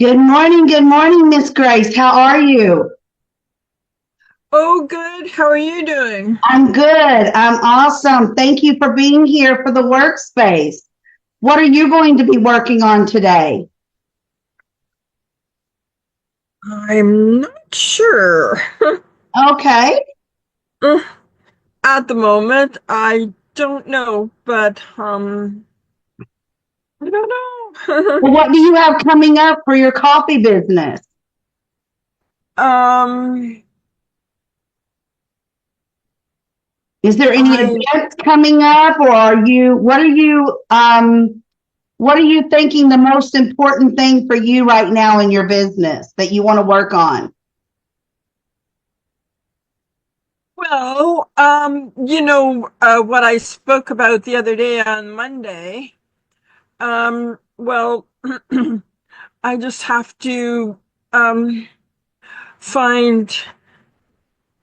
Good morning, Miss Grace. How are you? Oh, good. How are you doing? I'm good. I'm awesome. Thank you for being here for the workspace. What are you going to be working on today? I'm not sure. Okay. At the moment, I don't know, but I don't know. Well, what do you have coming up for your coffee business? um, Is there any I events coming up, or what are you thinking the most important thing for you right now in your business that you want to work on? what I spoke about the other day on Monday. Well, I just have to um find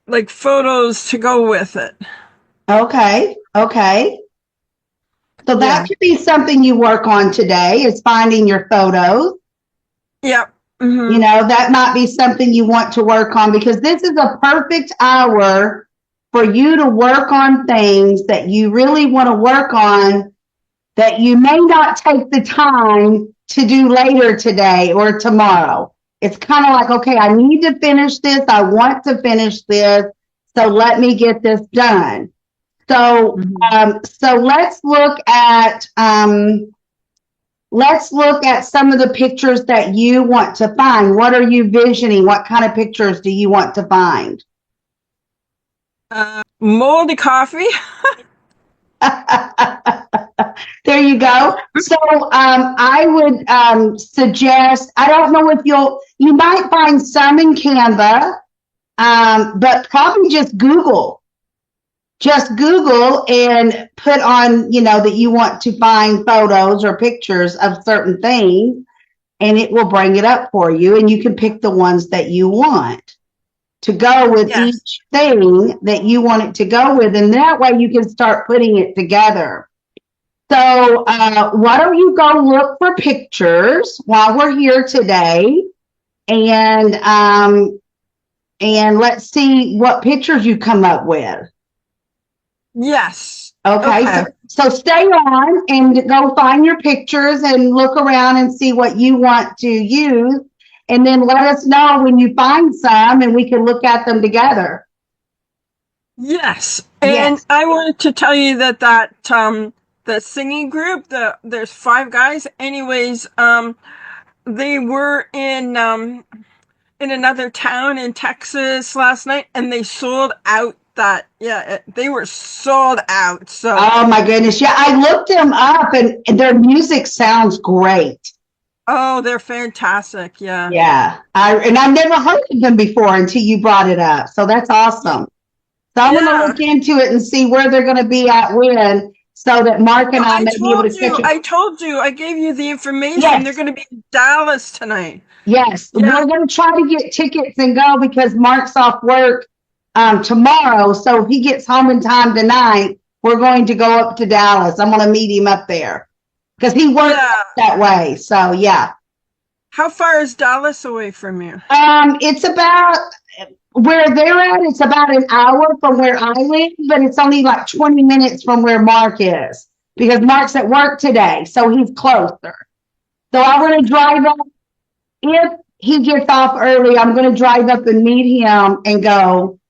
like photos to go with it. Okay. Okay. So that Yeah. could be something you work on today is finding your photos. Yep. That might be something you want to work on because this is a perfect hour for you to work on things that you really want to work on that you may not take the time to do later today or tomorrow. It's kind of like, okay, I need to finish this. I want to finish this. So let me get this done. So, Mhm. so let's look at some of the pictures that you want to find. What are you visioning? What kind of pictures do you want to find? Moldy coffee. There you go. So I would suggest, I don't know if you might find some in Canva, but probably just Google and put on, that you want to find photos or pictures of certain things and it will bring it up for you and you can pick the ones that you want to go with Yes. each thing that you want it to go with, and that way you can start putting it together. So why don't you go look for pictures while we're here today, and let's see what pictures you come up with. Yes. Okay, so Okay. stay on and go find your pictures and look around and see what you want to use, and then let us know when you find some, and we can look at them together. Yes. And Yes. I wanted to tell you that the singing group, there's five guys. Anyways, they were in another town in Texas last night and they sold out they were sold out. So, Oh my goodness. Yeah, I looked them up and their music sounds great. oh, they're fantastic. Yeah. Yeah. I've never heard of them before until you brought it up. So that's awesome. So I'm gonna Yeah. look into it and see where they're gonna be at when so that Mark and Well, I may be able to catch it. I told you, I gave you the information. They're Yes, going to be in Dallas tonight. yes. Yeah. We're gonna try to get tickets and go because Mark's off work tomorrow. So if he gets home in time tonight, we're going to go up to Dallas. I'm gonna meet him up there because he works Yeah. that way. So yeah. How far is Dallas away from you? It's about where they're at. It's about an hour from where I live, but it's only like 20 minutes from where Mark is because Mark's at work today, so he's closer. So I want to drive up. If he gets off early, I'm going to drive up and meet him and go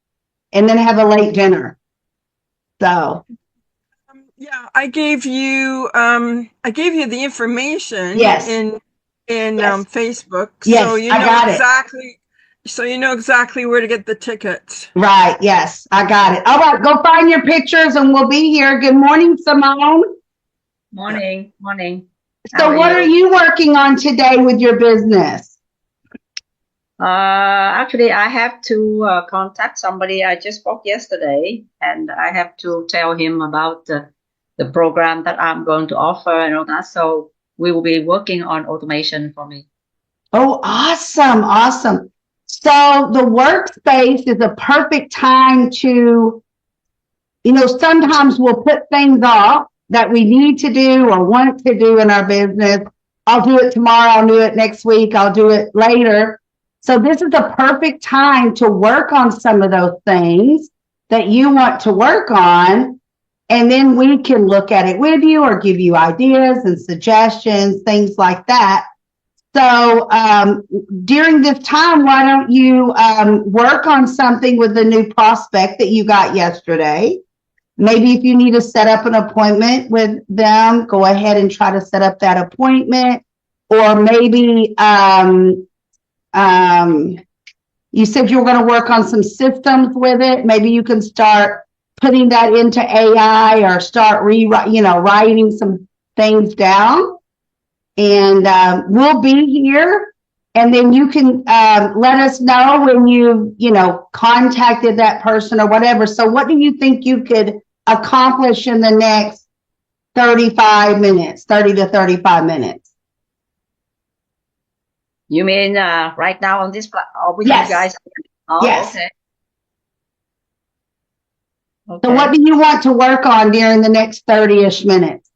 and then have a late dinner. So, Yeah, I gave you the information yes, in yes, Facebook, yes, I got it. so you know exactly where to get the tickets. Right, yes, I got it. All right, go find your pictures and we'll be here. Good morning, Simone. Yeah. Morning, morning. How So, are what are you? you working on today with your business? Actually, I have to contact somebody I just spoke yesterday, and I have to tell him about the program that I'm going to offer and all that. So we will be working on automation for me. Oh, awesome, awesome. So the workspace is a perfect time to, sometimes we'll put things off that we need to do or want to do in our business. I'll do it tomorrow. I'll do it next week. I'll do it later. So this is a perfect time to work on some of those things that you want to work on. And then we can look at it with you or give you ideas and suggestions, things like that. So during this time, why don't you work on something with the new prospect that you got yesterday? Maybe if you need to set up an appointment with them, go ahead and try to set up that appointment. Or maybe you said you were going to work on some systems with it. Maybe you can start putting that into AI or start writing some things down. And we'll be here. And then you can let us know when you contacted that person or whatever. So what do you think you could accomplish in the next 30 to 35 minutes? You mean right now on this platform with Yes. you guys? Oh, Yes. okay. So what do you want to work on during the next 30-ish minutes?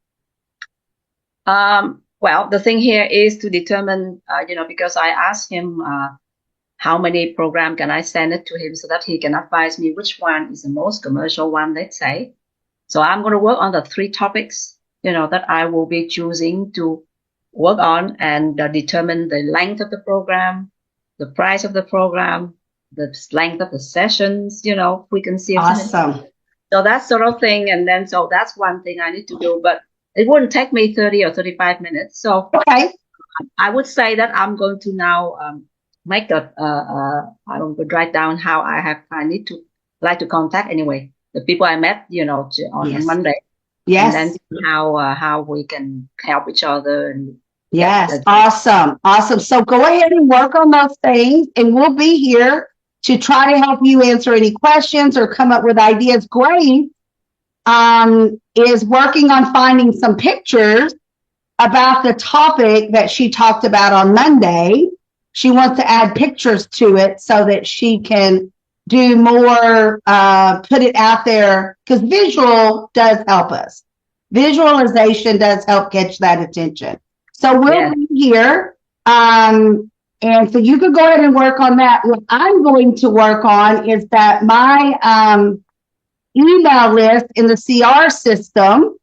Well, the thing here is to determine, because I asked him how many program can I send it to him so that he can advise me which one is the most commercial one, let's say. So I'm going to work on the 3 topics, that I will be choosing to work on and determine the length of the program, the price of the program, the length of the sessions, frequency of sessions. Awesome. So that sort of thing. And then, so that's one thing I need to do, but it wouldn't take me 30 or 35 minutes. So Okay. I would say that I'm going to now make I don't write down how I need to like to contact anyway the people I met, on Yes. Monday. Yes. And then how we can help each other. And yes. Awesome. Awesome. So go ahead and work on those things, and we'll be here to try to help you answer any questions or come up with ideas. Grace is working on finding some pictures about the topic that she talked about on Monday. She wants to add pictures to it so that she can do more, put it out there, because visual does help us. Visualization does help catch that attention. So we'll be here. And so you could go ahead and work on that. What I'm going to work on is that my email list in the CR system,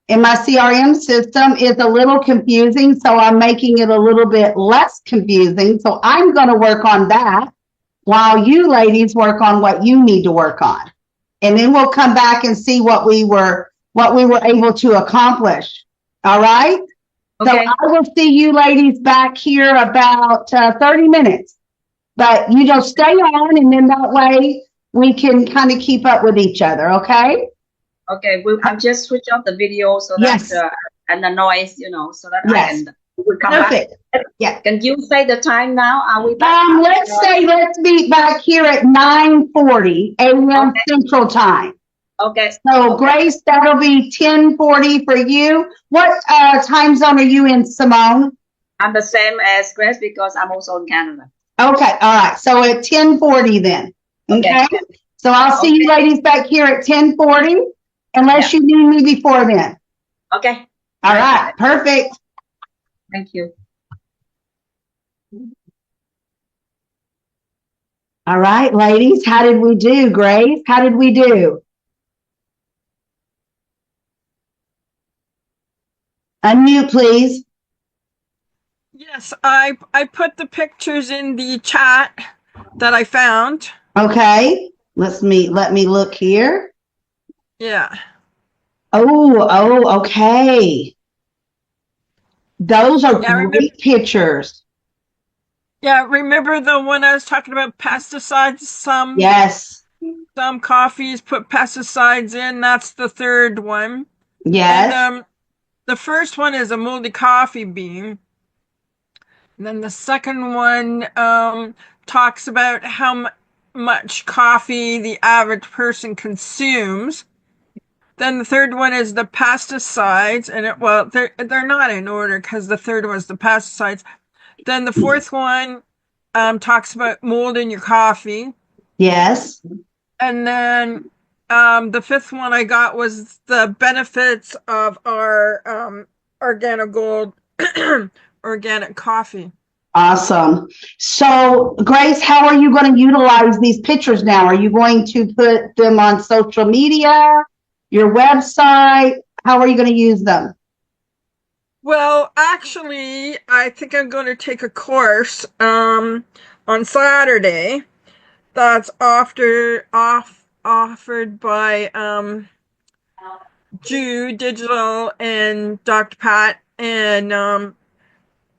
in my CRM system, is a little confusing. So I'm making it a little bit less confusing. So I'm going to work on that while you ladies work on what you need to work on. And then we'll come back and see what we were able to accomplish. All right? Okay. So I will see you ladies back here about 30 minutes. But stay on, and then that way we can kind of keep up with each other, okay? Okay, I'll just switch off the video so that and the noise, so that I can come Perfect. back. Yeah. Can you say the time now? Are we back? Let's meet back here at 9:40 a.m. Central Time. Okay. So Grace, that'll be 10:40 for you. What time zone are you in, Simone? I'm the same as Grace because I'm also in Canada. Okay, all right. So at 10:40 then. Okay. So I'll see you ladies back here at 10:40, unless you need me before then. Okay. All right. Perfect. Thank you. All right, ladies. How did we do, Grace? How did we do? Unmute, please. Yes, I put the pictures in the chat that I found. Okay. Let me look here. Yeah. Oh, okay. Those are great pictures. Yeah, remember the one I was talking about, pesticides? Some coffees put pesticides in. That's the third one. Yes. And the first one is a moldy coffee bean. And then the second one talks about how much coffee the average person consumes. Then the third one is the pesticides, and they're not in order because the third one is the pesticides. Then the fourth one talks about mold in your coffee. Yes. And then the fifth one I got was the benefits of our Organic Gold organic coffee. Awesome. So, Grace, how are you going to utilize these pictures now? Are you going to put them on social media, your website? How are you going to use them? Well, actually, I think I'm going to take a course on Saturday that's offered by Jew Digital and Dr. Pat, and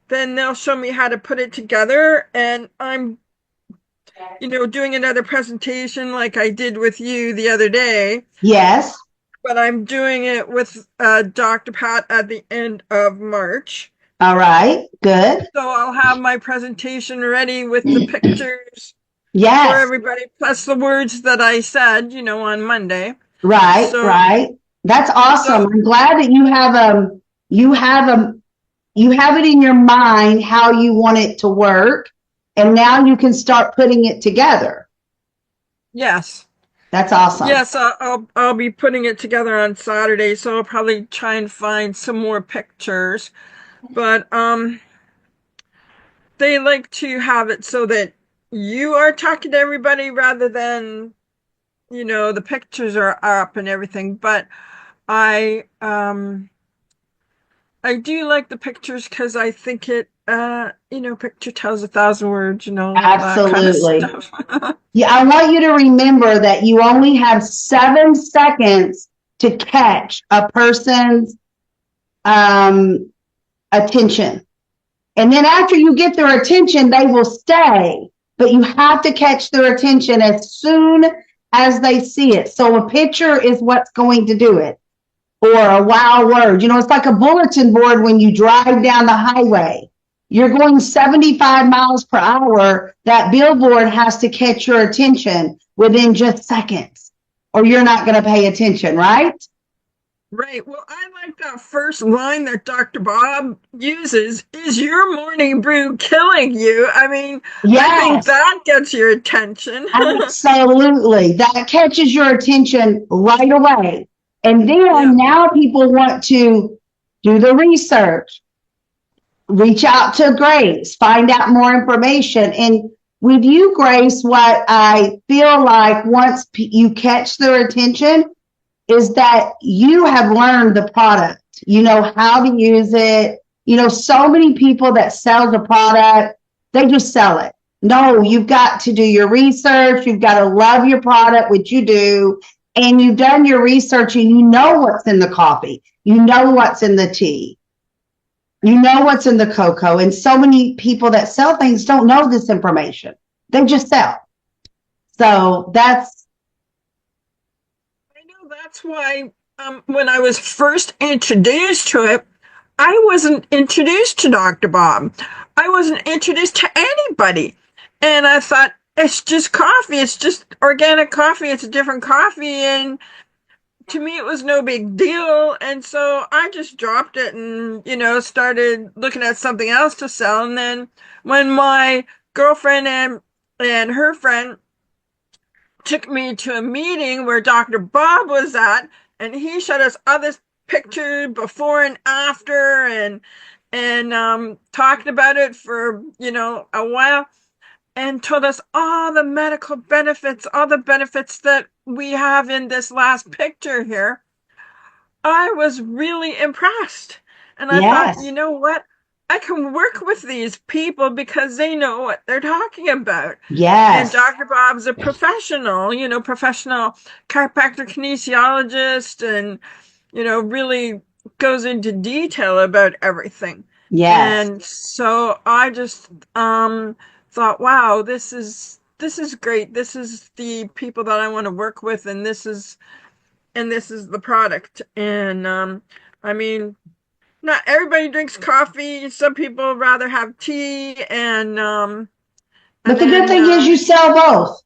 then they'll show me how to put it together. And I'm, doing another presentation like I did with you the other day, Yes. but I'm doing it with Dr. Pat at the end of March. All right. Good. So I'll have my presentation ready with the pictures for Yes. everybody, plus the words that I said, on Monday. Right. So, Right. That's awesome. so I'm glad that you have it in your mind how you want it to work, and now you can start putting it together. yes. That's awesome. Yes, I'll be putting it together on Saturday, so I'll probably try and find some more pictures. But they like to have it so that you are talking to everybody rather than, the pictures are up and everything. But I do like the pictures because I think it picture tells 1,000 words, all that kind of Absolutely. stuff. Yeah, I want you to remember that you only have 7 seconds to catch a person's attention. And then after you get their attention, they will stay. But you have to catch their attention as soon as they see it. So a picture is what's going to do it. Or a wow word. It's like a bulletin board when you drive down the highway. You're going 75 miles per hour. That billboard has to catch your attention within just seconds, or you're not going to pay attention, right? Right. Well, I like that first line that Dr. Bob uses, is your morning brew killing you? I mean, I think Yes, that gets your attention. absolutely. That catches your attention right away. And then Yeah. now people want to do the research, reach out to Grace, find out more information. And with you, Grace, what I feel like once you catch their attention is that you have learned the product. You know how to use it. So many people that sell the product, they just sell it. No, you've got to do your research. You've got to love your product, which you do. And you've done your research and you know what's in the coffee. You know what's in the tea. You know what's in the cocoa. And so many people that sell things don't know this information. They just sell. So that's why when I was first introduced to it, I wasn't introduced to Dr. Bob. I wasn't introduced to anybody. And I thought, it's just coffee. It's just organic coffee. It's a different coffee. And to me, it was no big deal. And so I just dropped it and, started looking at something else to sell. And then when my girlfriend and her friend took me to a meeting where Dr. Bob was at, and he showed us other pictures before and after, and talked about it for a while, and told us all the medical benefits, all the benefits that we have in this last picture here. I was really impressed, and I yes. thought, you know what? I can work with these people because they know what they're talking about. Yes. And Dr. Bob's a professional, professional chiropractor, kinesiologist, and, really goes into detail about everything. Yes. And so I just thought, wow, this is great. This is the people that I want to work with, and this is the product. And I mean, not everybody drinks coffee. Some people rather have tea, and but the good thing is you sell both.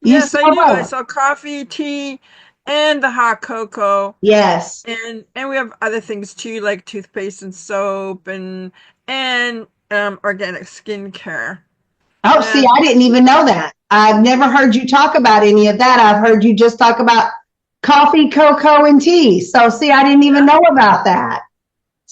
Yes, I do. I sell coffee, tea, and the hot cocoa. Yes. And we have other things too, like toothpaste and soap and organic skincare. Oh, see, I didn't even know that. I've never heard you talk about any of that. I've heard you just talk about coffee, cocoa, and tea. So see, I didn't even know about that.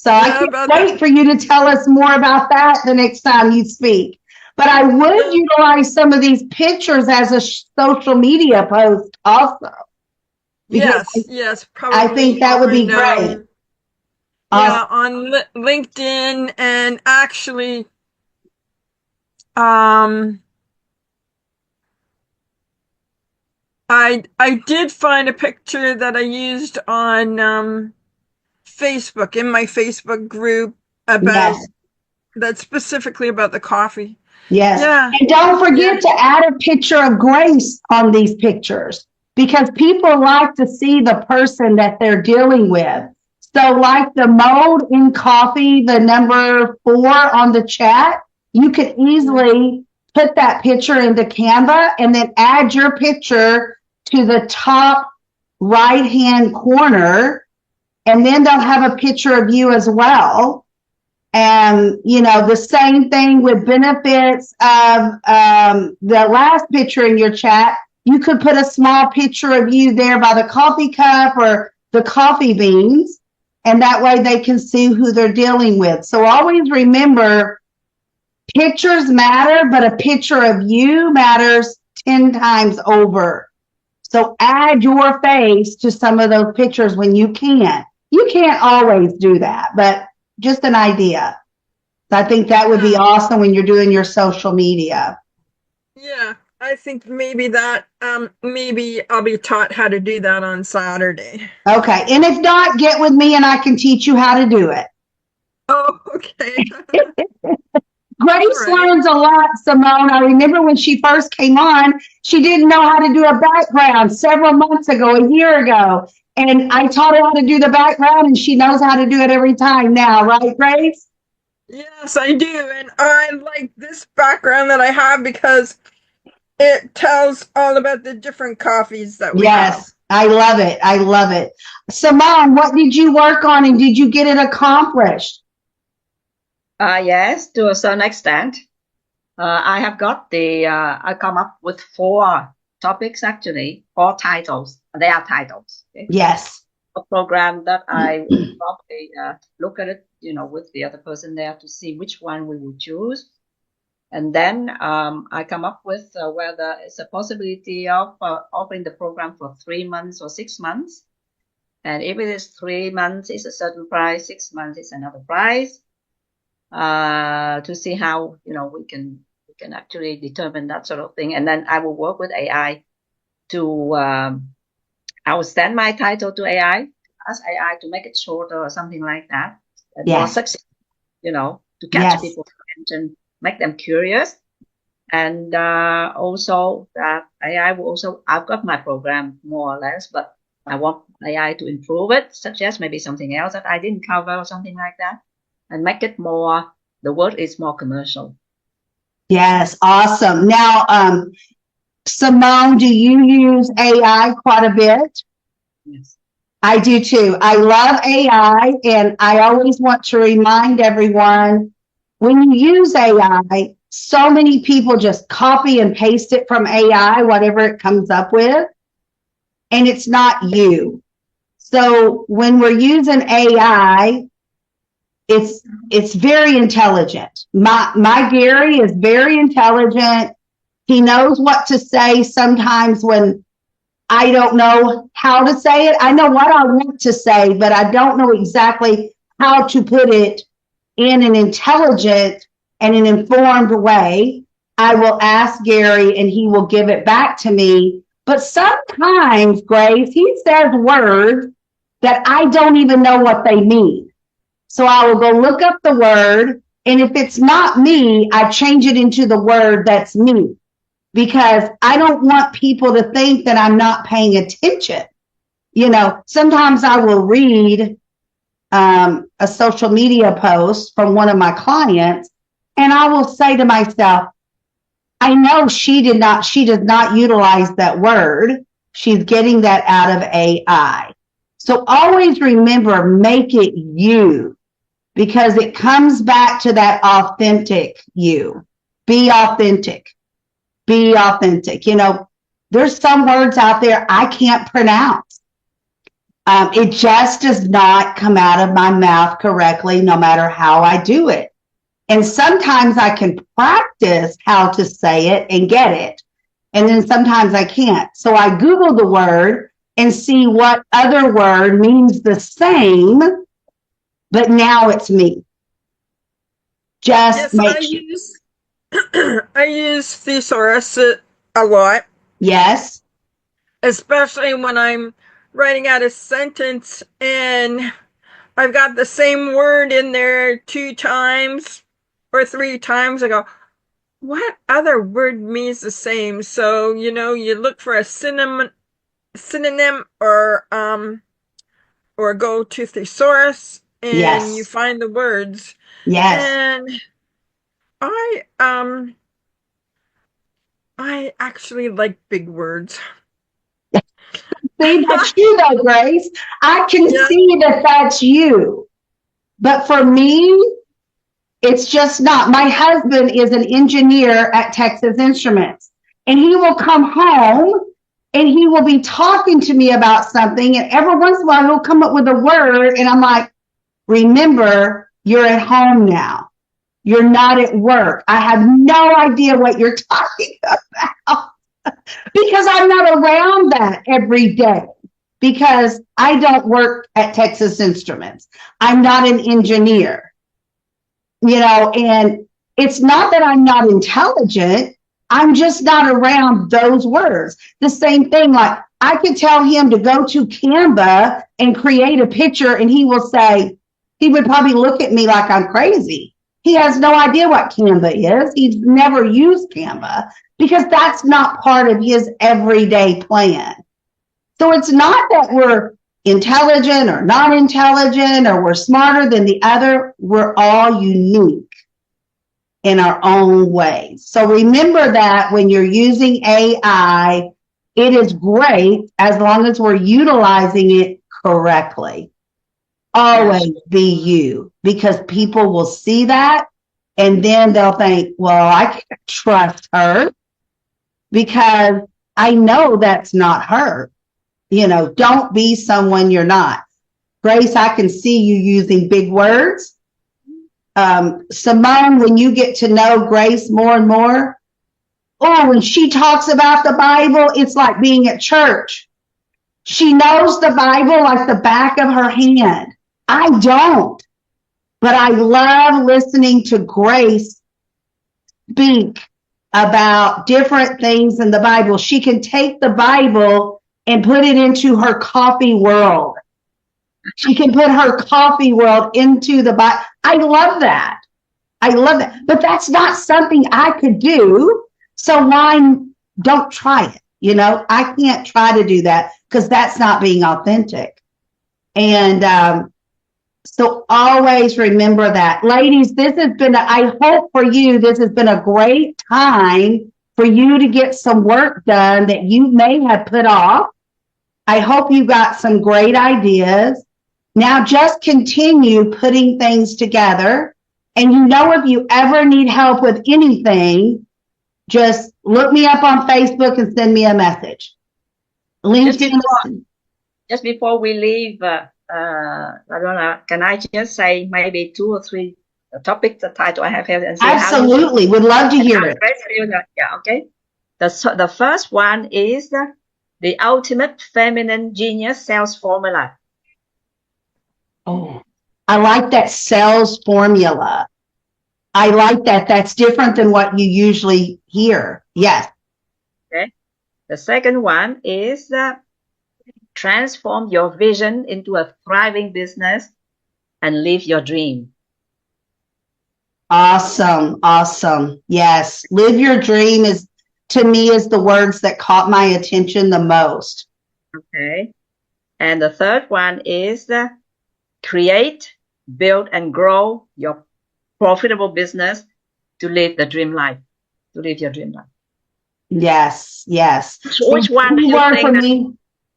So I Yeah, can't about wait for you to tell us more about that the next time you speak. But I would utilize some of these pictures as a social media post also. Because yes, I think probably that would be on great. yeah, Awesome. on LinkedIn, and actually um I did find a picture that I used on Facebook, in my Facebook group, about Yes. that's specifically about the coffee. Yes. Yeah. And don't Yeah. forget to add a picture of Grace on these pictures because people like to see the person that they're dealing with. So, like the mold in coffee, the number 4 on the chat, you could easily put that picture into Canva and then add your picture to the top right hand corner. And then they'll have a picture of you as well. And, the same thing with benefits of the last picture in your chat. You could put a small picture of you there by the coffee cup or the coffee beans. And that way they can see who they're dealing with. So always remember, pictures matter, but a picture of you matters 10 times over. So add your face to some of those pictures when you can. You can't always do that, but just an idea. So I think that would be awesome when you're doing your social media. Yeah, I think maybe I'll be taught how to do that on Saturday. Okay. And if not, get with me and I can teach you how to do it. Oh, okay. Grace All right. learns a lot, Simone. I remember when she first came on, she didn't know how to do a background several months ago, a year ago. And I taught her how to do the background and she knows how to do it every time now, right, Grace? Yes, I do. And I like this background that I have because it tells all about the different coffees that we have. Yes, I love it. I love it. Simone, what did you work on and did you get it accomplished? Yes, to a certain extent. I have got I come up with 4 topics actually, 4 titles. They are titles. Okay? Yes. A program that I probably look at it, with the other person there to see which one we will choose. And then I come up with whether it's a possibility of offering the program for 3 months or 6 months. And if it is 3 months, it's a certain price, 6 months is another price. To see how we can actually determine that sort of thing, and then I will work with AI to I will send my title to AI, ask AI to make it shorter or something like that, and more succinct, to catch people's attention, make them curious, and also that AI will also, I've got my program more or less, but I want AI to improve it, suggest maybe something else that I didn't cover or something like that, and make it more, the word is more commercial. Yes, awesome. Now, Simone, do you use AI quite a bit? Yes. I do too. I love AI, and I always want to remind everyone, when you use AI, so many people just copy and paste it from AI, whatever it comes up with, and it's not you. So when we're using AI, it's very intelligent. My Gary is very intelligent. He knows what to say sometimes when I don't know how to say it. I know what I want to say, but I don't know exactly how to put it in an intelligent and an informed way. I will ask Gary and he will give it back to me. But sometimes, Grace, he says words that I don't even know what they mean. So I will go look up the word, and if it's not me, I change it into the word that's me, because I don't want people to think that I'm not paying attention. Sometimes I will read a social media post from one of my clients, and I will say to myself, I know she does not utilize that word. She's getting that out of AI. So always remember, make it you, because it comes back to that authentic you. Be authentic. Be authentic. There's some words out there I can't pronounce. It just does not come out of my mouth correctly, no matter how I do it. And sometimes I can practice how to say it and get it. And then sometimes I can't. So I Google the word and see what other word means the same, but now it's me. Just Yes, make sure. I use thesaurus a lot, Yes. especially when I'm writing out a sentence and I've got the same word in there 2 times or 3 times. I go, what other word means the same? So, you look for a synonym or go to thesaurus and you Yes. find the words. Yes. And I I actually like big words. See, that's you though, Grace. I can Yeah. see that that's you. But for me, it's just not. My husband is an engineer at Texas Instruments, and he will come home and he will be talking to me about something. And every once in a while, he'll come up with a word, and I'm like, remember, you're at home now. You're not at work. I have no idea what you're talking about because I'm not around that every day because I don't work at Texas Instruments. I'm not an engineer, and it's not that I'm not intelligent. I'm just not around those words. The same thing, like I could tell him to go to Canva and create a picture and he would probably look at me like I'm crazy. He has no idea what Canva is. He's never used Canva because that's not part of his everyday plan. So it's not that we're intelligent or not intelligent or we're smarter than the other. We're all unique in our own ways. So remember that when you're using AI, it is great as long as we're utilizing it correctly. Always be you, because people will see that and then they'll think, well, I can't trust her because I know that's not her. Don't be someone you're not. Grace, I can see you using big words. Simone, when you get to know Grace more and more, when she talks about the Bible, it's like being at church. She knows the Bible like the back of her hand. I don't, but I love listening to Grace speak about different things in the Bible. She can take the Bible and put it into her coffee world. She can put her coffee world into the Bible. I love that. But that's not something I could do. So why don't try it? I can't try to do that because that's not being authentic. And so always remember that. Ladies, I hope for you, this has been a great time for you to get some work done that you may have put off. I hope you got some great ideas. Now just continue putting things together. And if you ever need help with anything, just look me up on Facebook and send me a message. Just before we leave, LaDonna, can I just say maybe 2 or 3 topics, the title I have here? And see Absolutely. Would love to hear it. Yeah, okay. The first one is the ultimate feminine genius sales formula. Oh, I like that sales formula. I like that. That's different than what you usually hear. Yes. Okay. The second one is transform your vision into a thriving business and live your dream. Awesome. Awesome. Yes. Live your dream to me is the words that caught my attention the most. Okay. And the third one is create, build, and grow your profitable business to live the dream life, to live your dream life. Yes. Yes. Which one do you think for me?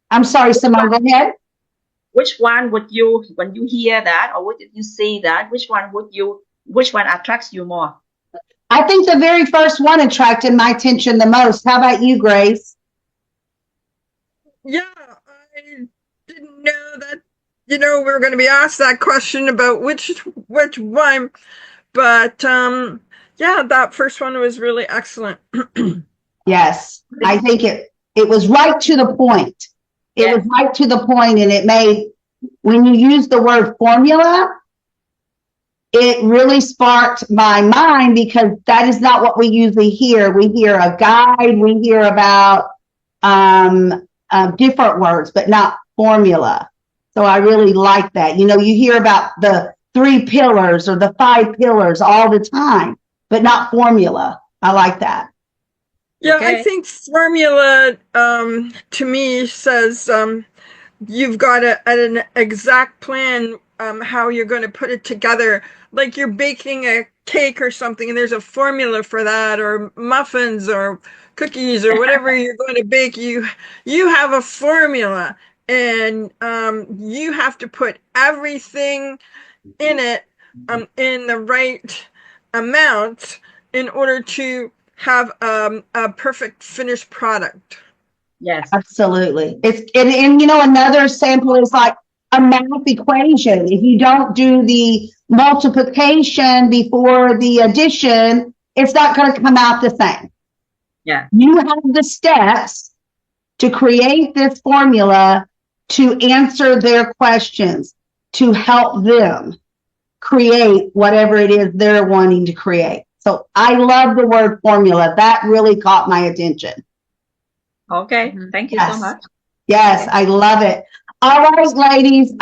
I'm sorry, Simone, go ahead. Which one would you, when you hear that or when you see that, which one attracts you more? I think the very first one attracted my attention the most. How about you, Grace? Yeah, I didn't know that, we're going to be asked that question about which one, but yeah, that first one was really excellent. Yes, I think it was right to the point. It was right to the point, and it made, when you use the word formula, it really sparked my mind, because that is not what we usually hear. We hear a guide, we hear about different words, but not formula. So I really like that. You hear about the 3 pillars or the 5 pillars all the time, but not formula. I like that. Yeah, Okay. I think formula to me says you've got an exact plan how you're going to put it together. Like you're baking a cake or something, and there's a formula for that, or muffins or cookies or whatever you're going to bake. You have a formula, and you have to put everything in it in the right amount in order to have a perfect finished product. Yes. Absolutely. And another sample is like a math equation. If you don't do the multiplication before the addition, it's not going to come out the same. Yeah. You have the steps to create this formula to answer their questions, to help them create whatever it is they're wanting to create. So I love the word formula. That really caught my attention. Okay. Thank you so much. Yes, I love it. All right, ladies,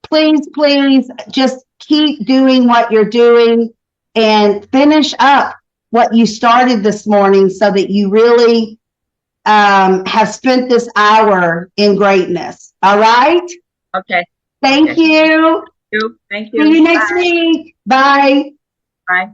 please just keep doing what you're doing and finish up what you started this morning, so that you really have spent this hour in greatness. All right? Okay. Thank you. Thank you. See you next week. Bye. Bye.